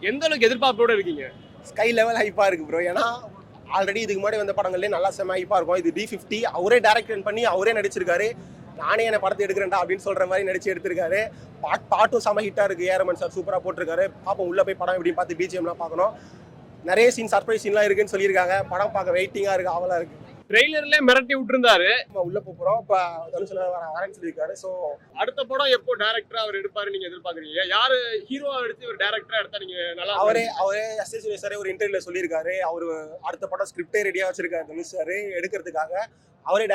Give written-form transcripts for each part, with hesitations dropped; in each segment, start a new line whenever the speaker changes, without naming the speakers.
எந்த அளவுக்கு எதிர்பார்ப்போட இருக்கீங்க?
ஸ்கை லெவல் ஹைப்பா இருக்கு ப்ரோ. ஏன்னா ஆல்ரெடி இதுக்கு முன்னாடி வந்த படங்கள்லேயே நல்லா செம்ம ஹைப்பா இருக்கும். இது D50 அவரே டைரக்ட் பண்ணி அவரே நடிச்சிருக்காரு. நானே என்ன படத்தை எடுக்கிறேன்டா அப்படின்னு சொல்ற மாதிரி நடிச்சு எடுத்திருக்காரு. பாட்டும் செம ஹிட்டா இருக்கு. ஏரமன் சார் சூப்பரா போட்டிருக்காரு. பாப்போம் உள்ள போய் படம் எப்படின்னு பார்த்து பிஜிஎம்லாம் பார்க்கணும். நிறைய சீன் சர்ப்ரைஸ் சீன்லாம் இருக்குன்னு சொல்லியிருக்காங்க. படம் பார்க்க வெயிட்டிங்கா இருக்கு, ஆவலா இருக்கு.
ட்ரெய்லர்ல மிரட்டி விட்டுருந்தாரு.
நம்ம உள்ள போறோம். இப்போ தனுஷ் வரேன்னு சொல்லியிருக்காரு. ஸோ
அடுத்த படம் எப்போ டைரக்டரா அவர் எடுப்பாரு நீங்க எதிர்பார்க்குறீங்க? யாரு ஹீரோவா எடுத்து ஒரு டைரக்டரா எடுத்தா நீங்க நல்லா
அவரே எஸ்.ஏ. சூர்யா சாரே ஒரு இன்டர்வியூல சொல்லியிருக்காரு. அவரு அடுத்த படம் ஸ்கிரிப்டே ரெடியா வச்சிருக்காரு தனுஷ் சார் எடுக்கிறதுக்காக. அவரை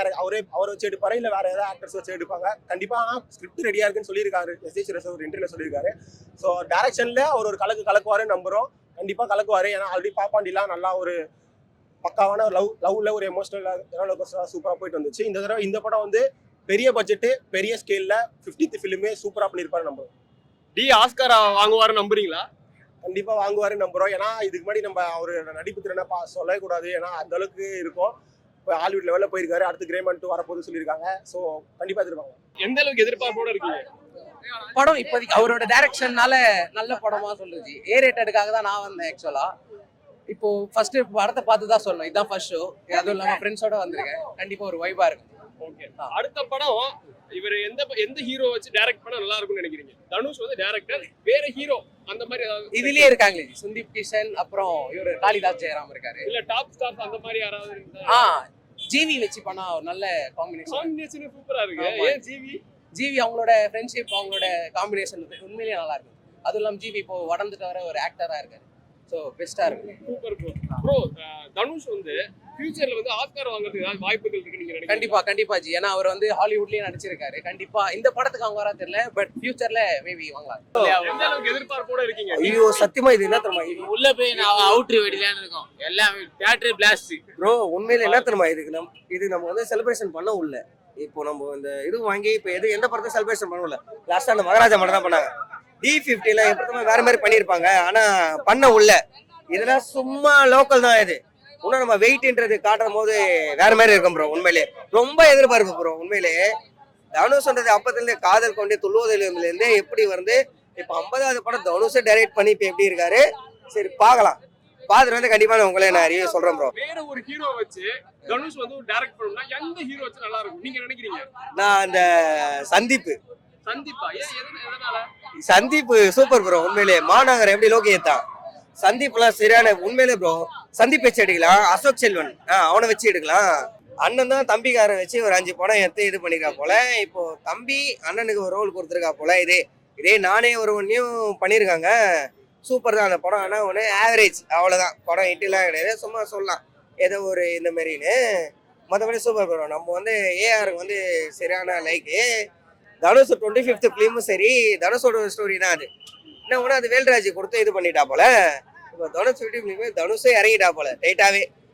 வச்சு எடுப்பாரு, இல்ல வேற ஏதாவது ஆக்டர்ஸ் வச்சு எடுப்பாங்க. கண்டிப்பா ஸ்கிரிப்ட் ரெடியா இருக்குன்னு சொல்லியிருக்காரு. எஸ்.ஏ. சூர்யா சார் ஒரு இன்டர்வியூல சொல்லியிருக்காரு. ஸோ டைரக்ஷன்ல அவர் ஒரு கலக்குவாருன்னு நம்புறோம். கண்டிப்பா கலக்குவாரு. ஏன்னா ஆல்ரெடி பாப்பாண்டிலாம் நல்லா ஒரு பக்காவான லவ்ல ஒரு எமோஷனல் சூப்பரா போயிட்டு வந்துச்சு. இந்த தடவை இந்த படம் வந்து பெரிய பட்ஜெட் பெரிய ஸ்கேல்ல 50th ஃபிலிமே சூப்பரா பண்ணிருப்பாரு நம்புறோம்.
ஆஸ்கார் வாங்குவாரு நம்புறீங்களா?
கண்டிப்பா வாங்குவாருன்னு நம்புறோம். ஏன்னா இதுக்கு முன்னாடி நம்ம அவரு நடிப்பு திறனை சொல்லவே கூடாது. ஏன்னா அந்த அளவுக்கு இருக்கும். இப்போ ஹாலிவுட் லெவல்ல போயிருக்காரு. அடுத்து கிரேமன் 2 வரப்போகுது சொல்லியிருக்காங்க. ஸோ கண்டிப்பா எதிர்பார்ப்பாங்க.
எந்த அளவுக்கு எதிர்பார்ப்போட இருக்கீங்க?
படம் இப்போதைக்கு அவரோட டைரக்ஷன்னால நல்ல படமா சொல்லுச்சு. ரேட்டடுக்காக தான் நான் வந்தேன் ஆக்சுவலா. இப்போ ஃபர்ஸ்ட் படத்தை பார்த்து தான் சொல்லணும். இதுதான் ஃபர்ஸ்ட் ஷோ. அதுவும் இல்லாம ஃப்ரெண்ட்ஸோட வந்திருக்கேன். கண்டிப்பா ஒரு வைபா இருக்கு.
ஓகே. அடுத்த படம் இவர் எந்த ஹீரோ வச்சு டைரக்ட் பண்ணா நல்லா இருக்கும்னு நினைக்கிறீங்க? தனுஷ் வந்து டைரக்டர், வேற ஹீரோ அந்த மாதிரி ஏதாவது
இதுலயே இருக்காங்களே சுந்தீப் கிஷன், அப்புறம் இவரு காளிதாஸ் ஜெயராம் இருக்காரு.
இல்ல டாப் ஸ்டார்ஸ் அந்த மாதிரி யாராவது இருந்தா?
ஜிவி வச்சு பண்ணா ஒரு நல்ல
காம்பினேஷன் சூப்பரா இருக்கு. ஏன்
ஜிவி அவங்களோட ஃப்ரெண்ட்ஷிப், அவங்களோட காம்பினேஷன் உண்மையிலேயே நல்லா இருக்கு. அதுவும் இல்லாம ஜிவி இப்போ வளர்ந்துட்டு வர ஒரு ஆக்டரா இருக்காரு. ஸோ பெஸ்டா இருக்கு.
Super bro. தனுஷ் வந்து ஃபியூச்சர்ல வந்து ஆஸ்கார் வாங்குறதுக்கு ஏதாவது வாய்ப்புகள் இருக்கு நீங்க நினைக்கிறீங்க?
கண்டிப்பா ஜி. ஏன்னா அவர் வந்து ஹாலிவுட்லயே நடிச்சிருக்காரு. கண்டிப்பா இந்த படத்துக்கு அவங்க வரா தெரியல, பட் ஃபியூச்சர்ல மேபி வாங்கலாம்.
எந்த அளவுக்கு எதிர்பார்ப்போட இருக்கீங்க?
ஐயோ சத்தியமா இது என்ன தெரியுமா, இது
உள்ள போய் நான் அவுட்ரு வெடிலான்னு இருக்கோம். எல்லாம் தியேட்டர் பிளாஸ்ட்
ப்ரோ. உண்மையில என்ன தெரியுமா, இது நம்ம வந்து செலிப்ரேஷன் பண்ண உள்ள. இப்போ நம்ம இந்த இது வாங்கி இப்போ எந்த படத்தை செலிப்ரேஷன் பண்ணல. லாஸ்டா அந்த மகாராஜா மட்டும் தான் பண்ணாங்க. D50ல எப்படி வேற மாதிரி பண்ணியிருப்பாங்க, ஆனா பண்ண உள்ள இதெல்லாம் சும்மா லோக்கல் தான். இது இன்னும் நம்ம வெயிட்ன்றது காட்டும் போது வேற மாதிரி இருக்கும் ப்ரோ. உண்மையிலே ரொம்ப எதிர்பார்ப்பு ப்ரோ. உண்மையிலே தனுஷ்ன்றது அப்பத்திலேருந்து காதல் கொண்டு துள்ளுவதிலிருந்து எப்படி வந்து இப்போ 50வது படம் தனுஷை டைரக்ட் பண்ணி இப்போ எப்படி இருக்காரு. சரி பார்க்கலாம். பார்த்துட்டு வந்து கண்டிப்பா உங்களே நான் ரிவ்யூ சொல்றேன் ப்ரோ.
வேற ஒரு ஹீரோ வச்சு தனுஷ் வந்து டைரக்ட் பண்ணனும்னா எந்த ஹீரோ வச்சு நல்லா இருக்கும் நீங்க நினைக்கிறீங்க?
நான் அந்த சந்தீப்பா.
எதனால?
Sandeep super bro. உண்மையிலே மாநகர் எப்படி லோகியத்தான் சந்தீப்லாம் சரியான. உண்மையிலே ப்ரோ சந்தீப் வச்சு எடுக்கலாம். அசோக் செல்வன் அவனை வச்சு எடுக்கலாம். அண்ணன் தான் தம்பிக்காரன் வச்சு ஒரு 5 படம் எடுத்து இது பண்ணிருக்கா போல. இப்போ தம்பி அண்ணனுக்கு ஒரு ரோல் கொடுத்துருக்கா போல. இதே நானே ஒன்னையும் பண்ணியிருக்காங்க. சூப்பர் தான் அந்த படம். ஆனால் ஒன்று ஆவரேஜ், அவ்வளோதான். படம் ஹிட்லாம் கிடையாது, சும்மா சொல்லலாம் ஏதோ ஒரு இந்த மாதிரின்னு. மற்றபடி சூப்பர் ப்ரோ. நம்ம வந்து ஏஆருக்கு வந்து சரியான லைக்கு. தனுஷ் 25th ஃபிலிமும் சரி, தனுஷோட ஸ்டோரி தான் அது. என்ன ஒன்று அது வேல்ராஜ் கொடுத்து இது பண்ணிட்டா போல. இப்போ தனுஷ் 50 ஃபிலிமே தனுஷே இறங்கிட்டா போல டைட்டாவே.